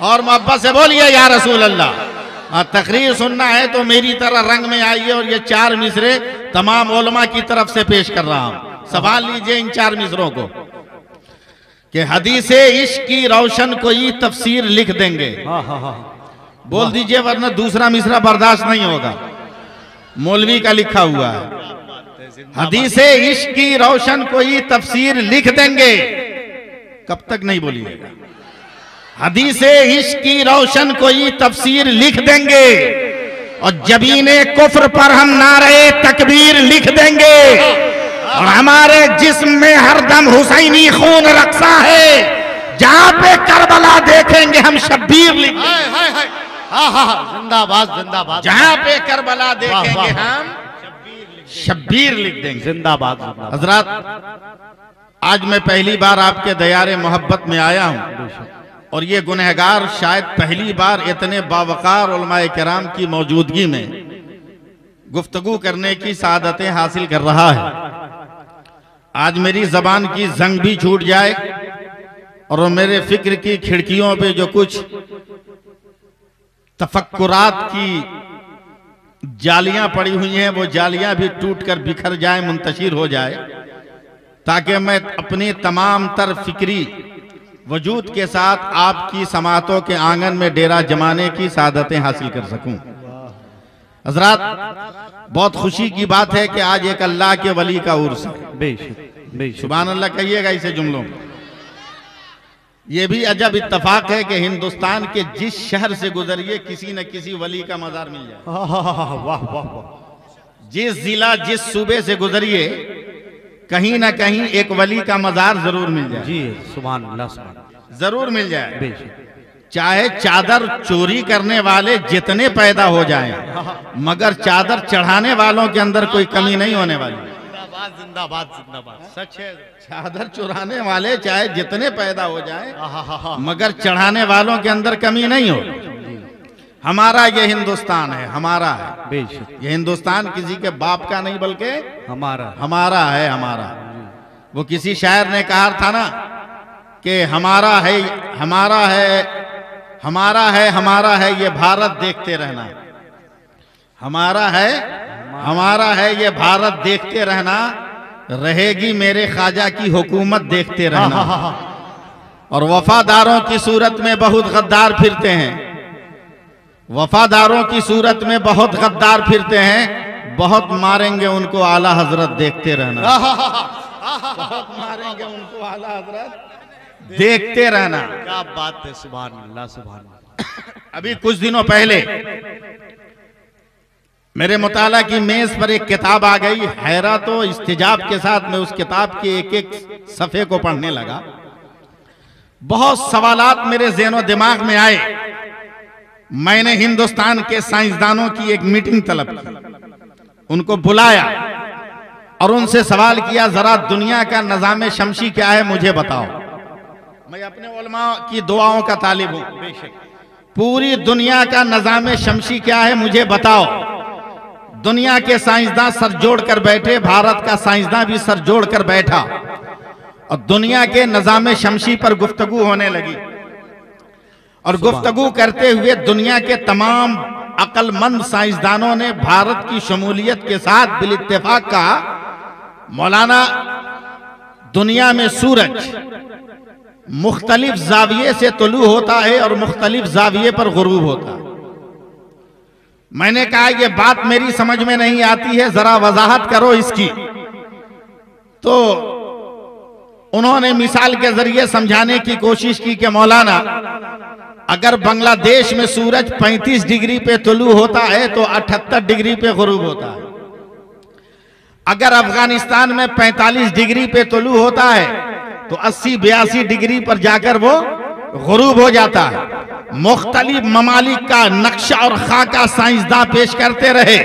और मोहब्बत से बोलिए या रसूल अल्लाह। और तकरीर सुनना है तो मेरी तरह रंग में आइए। और ये 4 मिसरे तमाम उलमा की तरफ से पेश कर रहा हूं, संभाल लीजिए इन 4 मिसरों को कि हदीसे इश्क की रोशन कोई तफसीर लिख देंगे। बोल दीजिए वरना दूसरा मिसरा बर्दाश्त नहीं होगा, मौलवी का लिखा हुआ है। हदीसे इश्क की रोशन कोई तफसीर लिख देंगे। कब तक नहीं बोलिएगा? हदीसे इश्क की रोशन कोई तफसीर लिख देंगे और जबीने कुफ्र पर हम नारे तकबीर लिख देंगे। और हमारे जिस्म में हरदम हुसैनी खून रक्सा है, जहां पे करबला देखेंगे हम शब्बीर लिख देंगे। जिंदाबाद जिंदाबाद। जहां पे करबला देखेंगे हम शब्बीर लिख देंगे। जिंदाबाद। हजरत आज मैं पहली बार आपके दयारे मोहब्बत में आया हूं और ये गुनहगार शायद पहली बार इतने बावकार उलमाए किराम की मौजूदगी में गुफ्तगू करने की सादतें हासिल कर रहा है। आज मेरी जबान की जंग भी छूट जाए और मेरे फिक्र की खिड़कियों पे जो कुछ तफक्कुरात की जालियां पड़ी हुई हैं वो जालियां भी टूट कर बिखर जाए, मुंतशिर हो जाए, ताकि मैं अपनी तमाम तर फिक्री वजूद के साथ आपकी समातों के आंगन में डेरा जमाने की सादतें हासिल कर सकूं। हजरात, बहुत खुशी की बात है कि आज एक अल्लाह के वली का उर्स है। सुभान अल्लाह कहिएगा इसे जुमलों में। यह भी अजब इत्तफाक है कि हिंदुस्तान के जिस शहर से गुजरिए किसी न किसी वली का मजार मिल जाए। वाह वाह। जिस जिला जिस सूबे से गुजरिए कहीं ना कहीं एक वली का मजार जरूर मिल जाए। जी सुभान अल्लाह, जरूर मिल जाए। चाहे चादर चोरी करने वाले जितने पैदा हो जाएं, मगर चादर चढ़ाने वालों के अंदर कोई कमी नहीं होने वाली। जिंदाबाद जिंदाबाद। सच है। चादर चुराने वाले चाहे जितने पैदा हो जाएं, मगर चढ़ाने वालों के अंदर कमी नहीं हो। हमारा ये हिंदुस्तान है, हमारा है। ये हिंदुस्तान किसी के बाप का नहीं बल्कि हमारा है। हमारा वो किसी शायर ने कहा था ना कि हमारा है हमारा है हमारा है हमारा है ये भारत देखते रहना। हमारा है ये भारत देखते रहना, रहेगी मेरे ख्वाजा की हुकूमत देखते रहना। और वफादारों की सूरत में बहुत गद्दार फिरते हैं, वफादारों की सूरत में बहुत गद्दार फिरते हैं, बहुत मारेंगे उनको आला हजरत देखते रहना। बहुत मारेंगे उनको आला हजरत देखते रहना। क्या बात है। सुभान अल्लाह सुभान अल्लाह। अभी कुछ दिनों पहले मेरे मुताला की मेज पर एक किताब आ गई। हैरत तो इस्तिजाब के साथ मैं उस किताब के एक एक सफ़े को पढ़ने लगा। बहुत सवालात मेरे ज़हनो दिमाग में आए। मैंने हिंदुस्तान के साइंसदानों की एक मीटिंग तलब की, उनको बुलाया और उनसे सवाल किया, जरा दुनिया का निज़ाम शमसी क्या है मुझे बताओ। मैं अपने उलमा की दुआओं का तालिब हूं। पूरी दुनिया का निज़ाम शमसी क्या है मुझे बताओ। दुनिया के साइंसदान सर जोड़ कर बैठे, भारत का साइंसदान भी सर जोड़ कर बैठा और दुनिया के निज़ाम शमसी पर गुफ्तगू होने लगी। और गुफ्तगू करते हुए दुनिया के तमाम अक्लमंद साइंसदानों ने भारत की शमूलियत के साथ बिल इत्तेफाक कहा, मौलाना दुनिया में सूरज मुख्तलिफ जाविये से तुलू होता है और मुख्तलिफ जाविये पर गुरूब होता है। मैंने कहा ये बात मेरी समझ में नहीं आती है, जरा वजाहत करो इसकी। तो उन्होंने मिसाल के जरिए समझाने की कोशिश की कि मौलाना अगर बांग्लादेश में सूरज 35 डिग्री पे तुलू होता है तो 78 डिग्री पे गुरूब होता है। अगर अफगानिस्तान में 45 डिग्री पे तुलू होता है तो 80-82 डिग्री पर जाकर वो गुरूब हो जाता है। मुख्तलिफ ममालिक का नक्शा और खाका साइंसदान पेश करते रहे।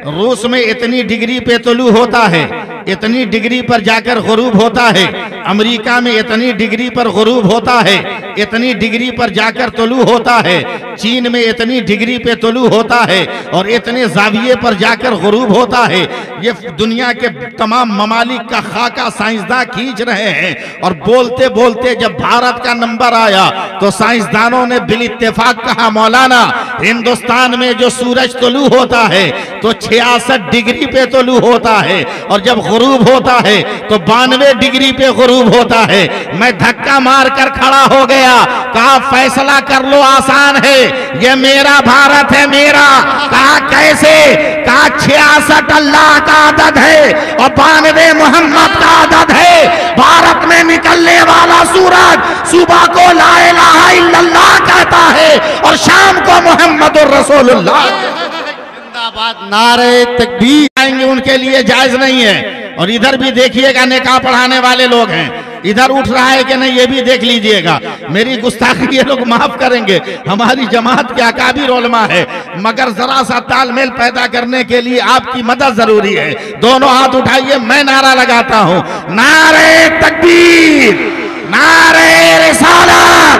रूस में इतनी डिग्री पे तुलू होता है, इतनी डिग्री पर जाकर गुरूब होता है। अमेरिका में इतनी डिग्री पर गुरूब होता है। इतनी डिग्री पर जाकर तुलू होता है, चीन में इतनी डिग्री पे तुलू होता है और इतने जाविये पर जाकर गुरूब होता है। ये दुनिया के तमाम ममालिक का खाका साइंसदान खींच रहे हैं और बोलते बोलते जब भारत का नंबर आया तो साइंसदानों ने बिल इत्तेफाक कहा, मौलाना हिंदुस्तान में जो सूरज तुलू होता है तो 66 डिग्री पे तुलू होता है और जब गुरूब होता है तो 92 डिग्री पे गुरूब होता है। मैं धक्का मार कर खड़ा हो गया, कहा फैसला कर लो, आसान है, ये मेरा भारत है, मेरा। कहा कैसे? कहा 66 अल्लाह का आदत है और 92 मोहम्मद का आदत है। भारत में निकलने वाला सूरज सुबह को ला इलाहा इल्लल्लाह कहता है और शाम को मोहम्मदुर रसूलुल्लाह। जिंदाबाद, नारे तकबीर। आएंगे उनके लिए जायज नहीं है। और इधर भी देखिएगा, निकाह पढ़ाने वाले लोग हैं, इधर उठ रहा है कि नहीं ये भी देख लीजिएगा। मेरी गुस्ताखी ये लोग माफ करेंगे, हमारी जमात के अकाबिर उलमा है, मगर जरा सा तालमेल पैदा करने के लिए आपकी मदद जरूरी है। दोनों हाथ उठाइए, मैं नारा लगाता हूं, नारे तकबीर, नारे रिसालत,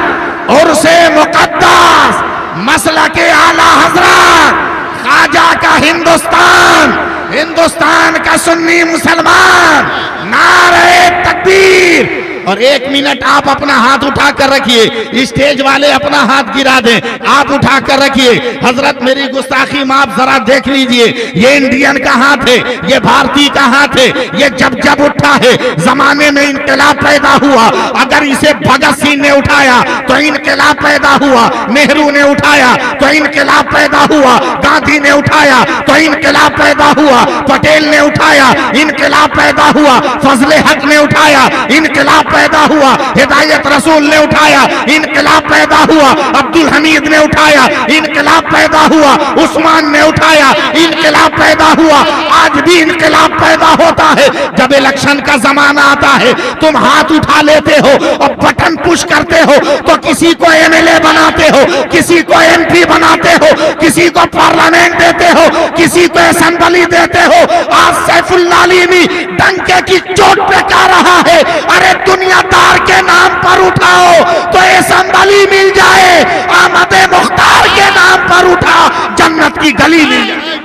उर्से मुकद्दस, मसलके आला हजरत, ख्वाजा का हिंदुस्तान, हिंदुस्तान का सुन्नी मुसलमान, नारे तकबीर। और 1 मिनट आप अपना हाथ उठा कर रखिए, स्टेज वाले अपना हाथ गिरा दें, आप उठा कर रखिए। हजरत मेरी गुस्ताखी माफ जरा देख लीजिए, ये इंडियन का हाथ है, ये भारतीय का हाथ है, ये जब जब उठा है जमाने में इनकलाब पैदा हुआ। अगर इसे भगत सिंह ने उठाया तो इनकलाब पैदा हुआ, नेहरू ने उठाया तो इनकलाब पैदा हुआ, गांधी ने उठाया तो इनकलाब पैदा हुआ, पटेल ने उठाया इनकलाब पैदा हुआ, फजले हक ने उठाया इनकलाब पैदा हुआ, हिदायत रसूल ने उठाया इनकलाब पैदा हुआ, अब्दुल हमीद ने उठाया इनकलाब पैदा हुआ, उस्मान ने उठाया इनकलाब पैदा हुआ। आज भी इनकलाब पैदा होता है। जब इलेक्शन का जमाना आता है तुम हाथ उठा लेते हो और बटन पुश करते हो तो किसी को एमएलए बनाते हो, किसी को एमपी बनाते हो, किसी को पार्लियामेंट देते हो, किसी को असेंबली देते हो। आज सैफुल्लाह अलीमी डंके की चोट पे कह रहा है, अरे दुनियादार के नाम पर उठाओ तो असेंबली मिल जाए, अहमद मुख्तार के नाम पर उठा जन्नत की गली मिल जाए।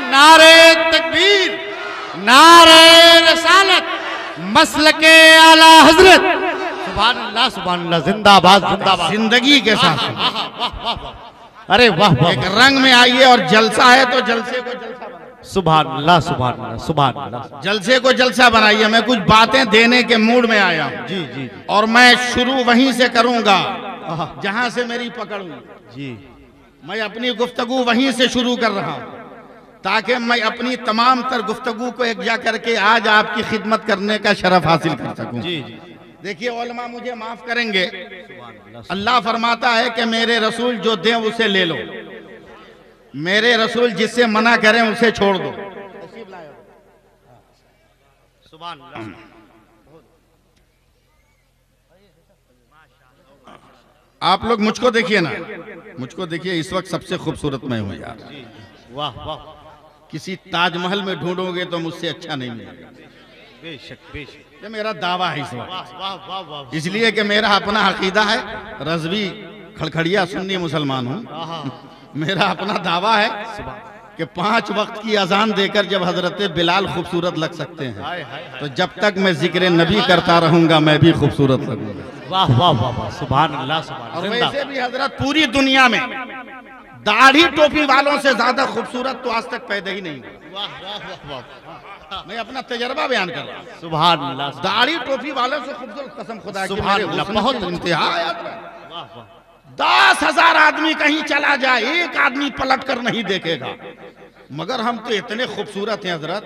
नारे तकबीर, नारे रसालत, मसलके आला हजरत, सुभान अल्लाह, सुभान अल्लाह, जिंदाबाद, जिंदाबाद। जिंदगी के साथ अरे वाह वाह, एक रंग में आइए और जलसा है तो जलसे को जलसा बनाइए। सुभान अल्लाह, सुभान अल्लाह, सुभान अल्लाह। जलसे को जलसा बनाइए। मैं कुछ बातें देने के मूड में आया हूं जी जी, और मैं शुरू वहीं से करूंगा जहां से मेरी पकड़ हुई जी। मैं अपनी गुफ्तगू वहीं से शुरू कर रहा हूं ताकि मैं अपनी तमाम तर गुफ्तगू को एकजा करके आज आपकी खिदमत करने का शरफ हासिल कर सकूं। जी जी। देखिए उलमा मुझे माफ करेंगे, अल्लाह फरमाता है कि मेरे रसूल जो दें उसे ले लो, मेरे रसूल जिससे मना करें उसे छोड़ दो। सुभान अल्लाह। आप लोग मुझको देखिए ना, मुझको देखिए, इस वक्त सबसे खूबसूरत मैं हूं यार। वाह वाह, किसी ताजमहल में ढूंढोगे तो मुझसे अच्छा नहीं मिलेगा। बेशक बेशक, ये मेरा दावा है इस वक्त, वाह वाह वाह वाह। इसलिए कि मेरा अपना अकीदा है, रज़वी खड़खड़िया सुन्नी मुसलमान हूँ। मेरा अपना दावा है कि 5 वक्त की अजान देकर जब हजरत बिलाल खूबसूरत लग सकते हैं तो जब तक मैं जिक्र नबी करता रहूंगा मैं भी खूबसूरत लगूंगा। वाह वाह वाह वाह, सुभान अल्लाह, सुभान। और वैसे भी हजरत पूरी दुनिया में दाढ़ी टोपी वालों से ज्यादा खूबसूरत तो आज तक पैदा ही नहीं हुआ। वाह वाह वाह वाह, मैं अपना तजर्बा बयान कर रहा हूँ। सुभान अल्लाह, दाढ़ी टोपी वालों से खूबसूरत, कसम खुदा की, सुभान मेरे अल्लाह, हुस्न बहुत की इंतहा है। वाह वाह। 10,000 आदमी कहीं चला जाए, एक आदमी पलट कर नहीं देखेगा, मगर हम तो इतने खूबसूरत हैं हजरत।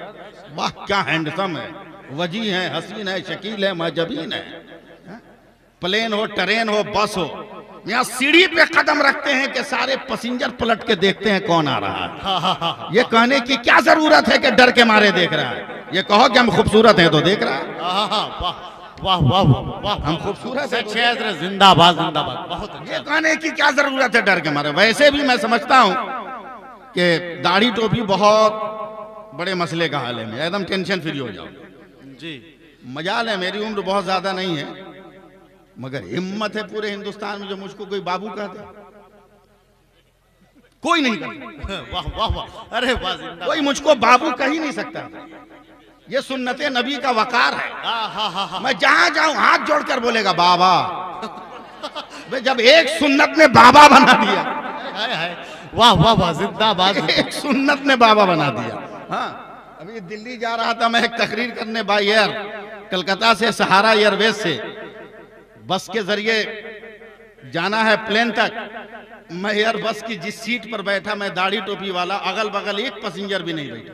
वाह क्या हैंडसम है, वजी है, हसीन है, शकील है, मजबीन है। प्लेन हो, ट्रेन हो, बस हो, यहाँ सीढ़ी पे कदम रखते हैं कि सारे पैसेंजर पलट के देखते हैं कौन आ रहा है। ये कहने की क्या जरूरत है कि डर के मारे देख रहा है। ये कहो कि हम खूबसूरत हैं तो देख रहा है। वाह वाह वाह, हम खूबसूरत हैं, जिंदाबाद जिंदाबाद, बहुत अच्छा। ये कहने की क्या जरूरत है डर के मारे। वैसे भी मैं समझता हूँ कि दाढ़ी टोपी बहुत बड़े मसले का हाल है, एकदम टेंशन फ्री हो जाओ जी। मजाल है, मेरी उम्र बहुत ज्यादा नहीं है, मगर हिम्मत है पूरे हिंदुस्तान में जो मुझको कोई बाबू कहता, कोई नहीं कहता। वाह वाह वाह, अरे वाह, जिंदाबाद। कोई मुझको बाबू कह ही नहीं सकता। ये सुन्नते नबी का वकार है। मैं जहां जाऊं हाथ जोड़कर बोलेगा बाबा। जब एक सुन्नत ने बाबा बना दिया, वाह वाह वाह, जिंदाबाद। एक सुन्नत ने बाबा बना दिया। हाँ, अभी दिल्ली जा रहा था मैं एक तकरीर करने बाय एयर, कलकत्ता से सहारा एयरवेज से बस के जरिए जाना है प्लेन तक। मैं एयर बस की जिस सीट पर बैठा, मैं दाढ़ी टोपी वाला, अगल बगल एक पैसेंजर भी नहीं बैठा,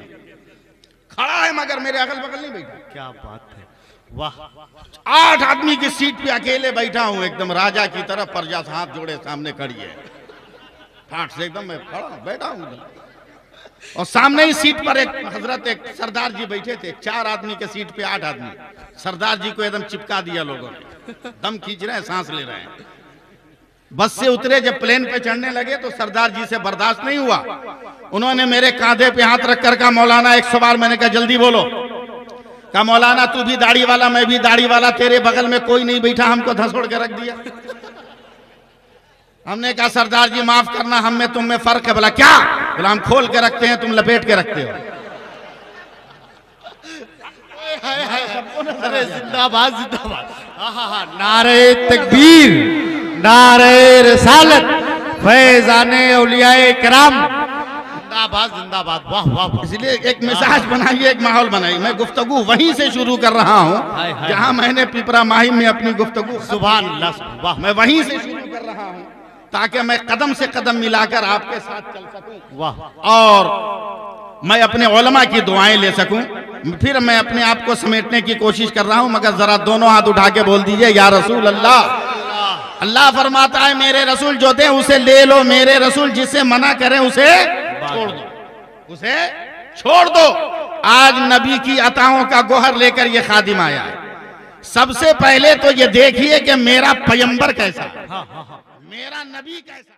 खड़ा है मगर मेरे अगल बगल नहीं बैठा। क्या बात है, वाह। 8 आदमी की सीट पे अकेले बैठा हूं, एकदम राजा की तरफ, प्रजा हाथ जोड़े सामने खड़ी है, ठाठ से एकदम मैं खड़ा बैठा हूं। और सामने ही सीट पर एक हजरत, एक सरदार जी बैठे थे। 4 आदमी के सीट पे 8 आदमी। सरदार जी को एकदम चिपका दिया लोगों ने, दम खींच रहे हैं, सांस ले रहे हैं। बस से उतरे, जब प्लेन पे चढ़ने लगे तो सरदार जी से बर्दाश्त नहीं हुआ, उन्होंने मेरे कांधे पे हाथ रखकर कहा मौलाना एक सवाल। मैंने कहा जल्दी बोलो। कहा मौलाना तू भी दाढ़ी वाला, मैं भी दाढ़ी वाला, तेरे बगल में कोई नहीं बैठा, हमको धसोड़ के रख दिया। हमने कहा सरदार जी माफ करना, हम में तुम में फर्क है। बोला क्या? बोला हम खोल के रखते हैं, तुम लपेट के रखते हो। अरे जिंदाबाद जिंदाबाद, नारे तकबीर, नारे रिसालत, फैज़ाने औलियाए किराम, जिंदाबाद जिंदाबाद, वाह वाह। इसलिए एक मिजाज बनाइए, एक माहौल बनाइए। मैं गुफ्तगू वहीं से शुरू कर रहा हूँ जहां मैंने पिपरा माहिम में अपनी गुफ्तगू, सुभान अल्लाह, वाह। मैं वहीं से शुरू कर रहा हूँ ताकि मैं कदम से कदम मिलाकर आपके साथ चल सकूं, वाह। और मैं अपने उलमा की दुआएं ले सकूं। फिर मैं अपने आप को समेटने की कोशिश कर रहा हूं, मगर जरा दोनों हाथ उठा के बोल दीजिए या रसूल अल्लाह। अल्लाह फरमाता है मेरे रसूल जो दे उसे ले लो, मेरे रसूल जिसे मना करें उसे छोड़ दो, उसे छोड़ दो। आज नबी की अताओं का गोहर लेकर ये खादिम आया है। सबसे पहले तो ये देखिए कि मेरा पैगंबर कैसा है, मेरा नबी कैसा।